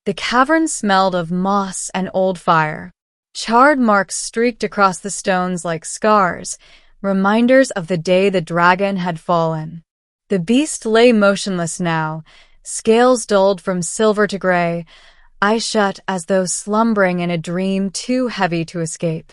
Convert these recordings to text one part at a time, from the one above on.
The cavern smelled of moss and old fire. Charred marks streaked across the stones like scars, reminders of the day the dragon had fallen. The beast lay motionless now, scales dulled from silver to gray, eyes shut as though slumbering in a dream too heavy to escape.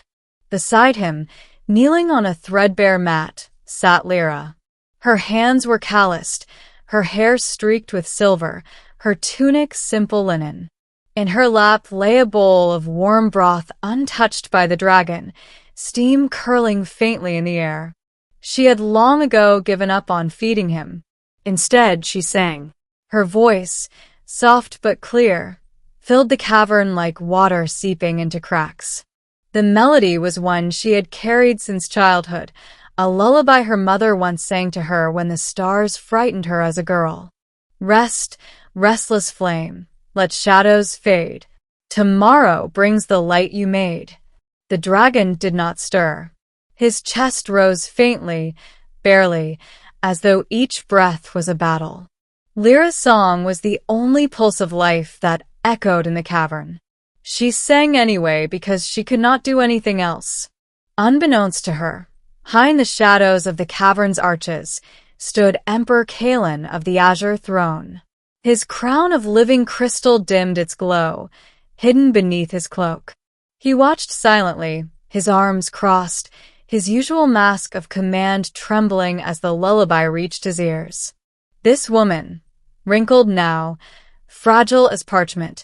Beside him, kneeling on a threadbare mat, sat Lyra. Her hands were calloused, her hair streaked with silver, her tunic simple linen. In her lap lay a bowl of warm broth untouched by the dragon, steam curling faintly in the air. She had long ago given up on feeding him. Instead, she sang. Her voice, soft but clear, filled the cavern like water seeping into cracks. The melody was one she had carried since childhood, a lullaby her mother once sang to her when the stars frightened her as a girl. Rest, restless flame, let shadows fade. Tomorrow brings the light you made. The dragon did not stir. His chest rose faintly, barely, as though each breath was a battle. Lyra's song was the only pulse of life that echoed in the cavern. She sang anyway because she could not do anything else. Unbeknownst to her, high in the shadows of the cavern's arches, stood Emperor Kalen of the Azure Throne. His crown of living crystal dimmed its glow, hidden beneath his cloak. He watched silently, his arms crossed, his usual mask of command trembling as the lullaby reached his ears. This woman, wrinkled now, fragile as parchment,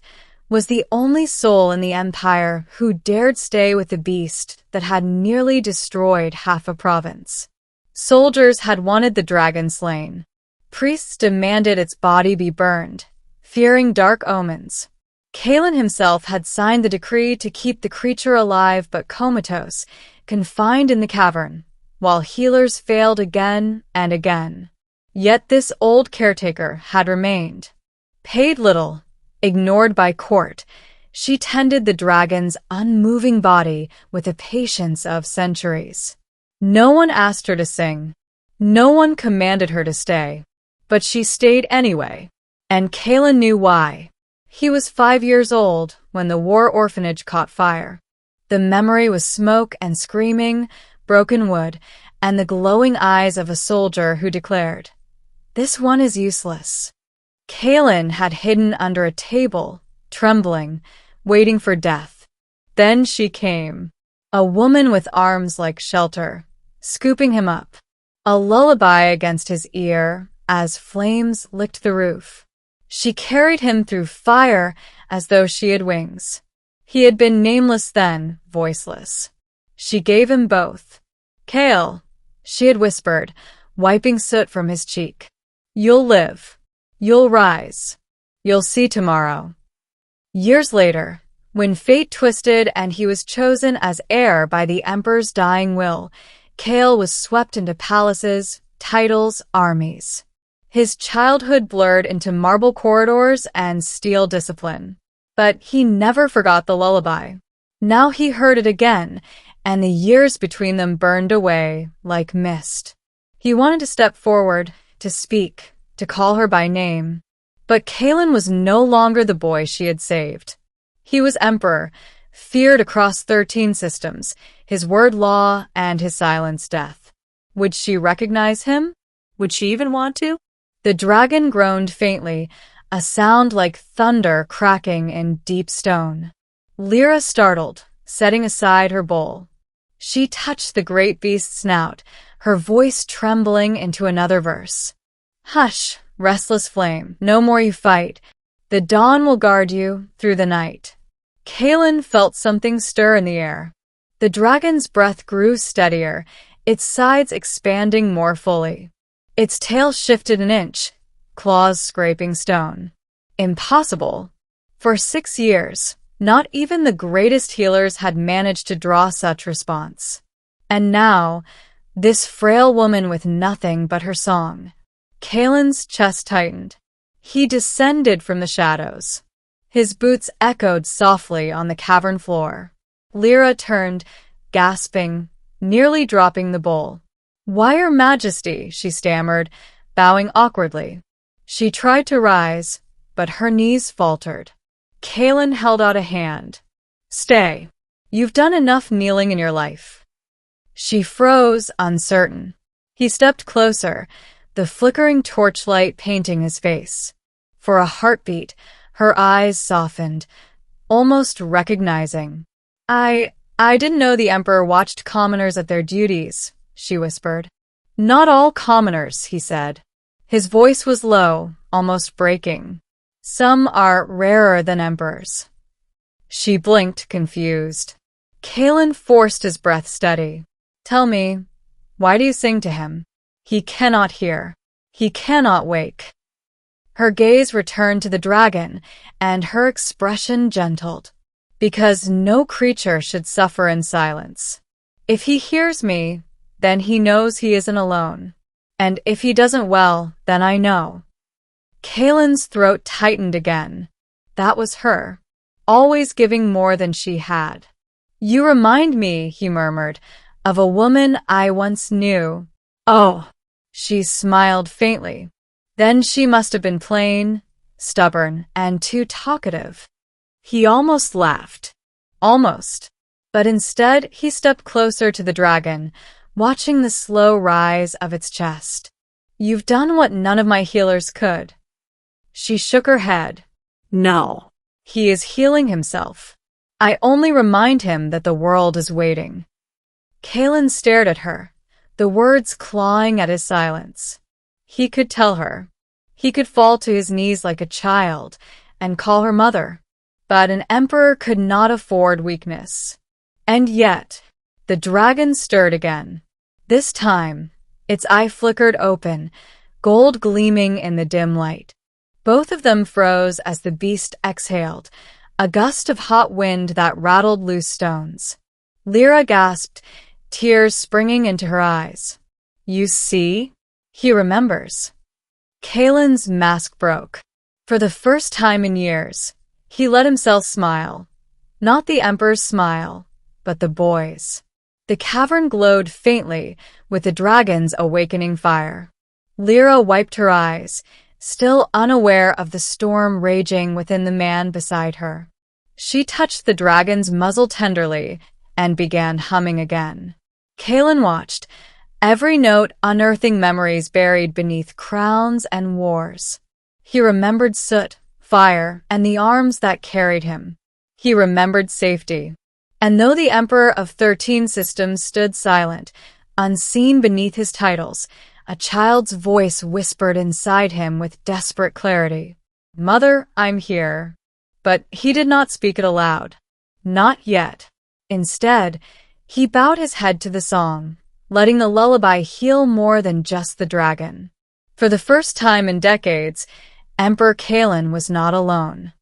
was the only soul in the empire who dared stay with the beast that had nearly destroyed half a province. Soldiers had wanted the dragon slain. Priests demanded its body be burned, fearing dark omens. Kalen himself had signed the decree to keep the creature alive but comatose, confined in the cavern, while healers failed again and again. Yet this old caretaker had remained. Paid little, ignored by court, she tended the dragon's unmoving body with the patience of centuries. No one asked her to sing. No one commanded her to stay. But she stayed anyway. And Kalen knew why. He was 5 years old when the war orphanage caught fire. The memory was smoke and screaming, broken wood, and the glowing eyes of a soldier who declared, "This one is useless." Kalen had hidden under a table, trembling, waiting for death. Then she came, a woman with arms like shelter, scooping him up, a lullaby against his ear as flames licked the roof. She carried him through fire as though she had wings. He had been nameless then, voiceless. She gave him both. "Kale," she had whispered, wiping soot from his cheek. "You'll live. You'll rise. You'll see tomorrow." Years later, when fate twisted and he was chosen as heir by the emperor's dying will, Kale was swept into palaces, titles, armies. His childhood blurred into marble corridors and steel discipline. But he never forgot the lullaby. Now he heard it again, and the years between them burned away like mist. He wanted to step forward, to speak, to call her by name. But Kalen was no longer the boy she had saved. He was emperor, feared across 13 systems, his word law and his silence death. Would she recognize him? Would she even want to? The dragon groaned faintly, a sound like thunder cracking in deep stone. Lyra startled, setting aside her bowl. She touched the great beast's snout, her voice trembling into another verse. "Hush, restless flame, no more you fight. The dawn will guard you through the night." Kalen felt something stir in the air. The dragon's breath grew steadier, its sides expanding more fully. Its tail shifted an inch, claws scraping stone. Impossible. For 6 years, not even the greatest healers had managed to draw such response. And now, this frail woman with nothing but her song. Kalen's chest tightened. He descended from the shadows. His boots echoed softly on the cavern floor. Lyra turned, gasping, nearly dropping the bowl. "Why, Your Majesty," she stammered, bowing awkwardly. She tried to rise, but her knees faltered. Kalen held out a hand. Stay. You've done enough kneeling in your life. She froze, uncertain. He stepped closer, the flickering torchlight painting his face. For a heartbeat, her eyes softened, almost recognizing. I didn't know the Emperor watched commoners at their duties, she whispered. Not all commoners, he said. His voice was low, almost breaking. Some are rarer than emperors. She blinked, confused. Kalen forced his breath steady. Tell me, why do you sing to him? He cannot hear. He cannot wake. Her gaze returned to the dragon, and her expression gentled. Because no creature should suffer in silence. If he hears me, then he knows he isn't alone. And if he doesn't, well, then I know. Kalen's throat tightened again. That was her, always giving more than she had. You remind me, he murmured, of a woman I once knew. Oh, she smiled faintly. Then she must have been plain, stubborn, and too talkative. He almost laughed. Almost. But instead, he stepped closer to the dragon, watching the slow rise of its chest. You've done what none of my healers could. She shook her head. No. He is healing himself. I only remind him that the world is waiting. Kalen stared at her, the words clawing at his silence. He could tell her. He could fall to his knees like a child and call her mother. But an emperor could not afford weakness. And yet, the dragon stirred again. This time, its eye flickered open, gold gleaming in the dim light. Both of them froze as the beast exhaled, a gust of hot wind that rattled loose stones. Lyra gasped, tears springing into her eyes. You see? He remembers. Kalen's mask broke. For the first time in years, he let himself smile. Not the Emperor's smile, but the boy's. The cavern glowed faintly with the dragon's awakening fire. Lyra wiped her eyes, still unaware of the storm raging within the man beside her. She touched the dragon's muzzle tenderly and began humming again. Kalen watched, every note unearthing memories buried beneath crowns and wars. He remembered soot, fire, and the arms that carried him. He remembered safety. And though the Emperor of 13 systems stood silent, unseen beneath his titles, a child's voice whispered inside him with desperate clarity. Mother, I'm here. But he did not speak it aloud. Not yet. Instead, he bowed his head to the song, letting the lullaby heal more than just the dragon. For the first time in decades, Emperor Kalen was not alone.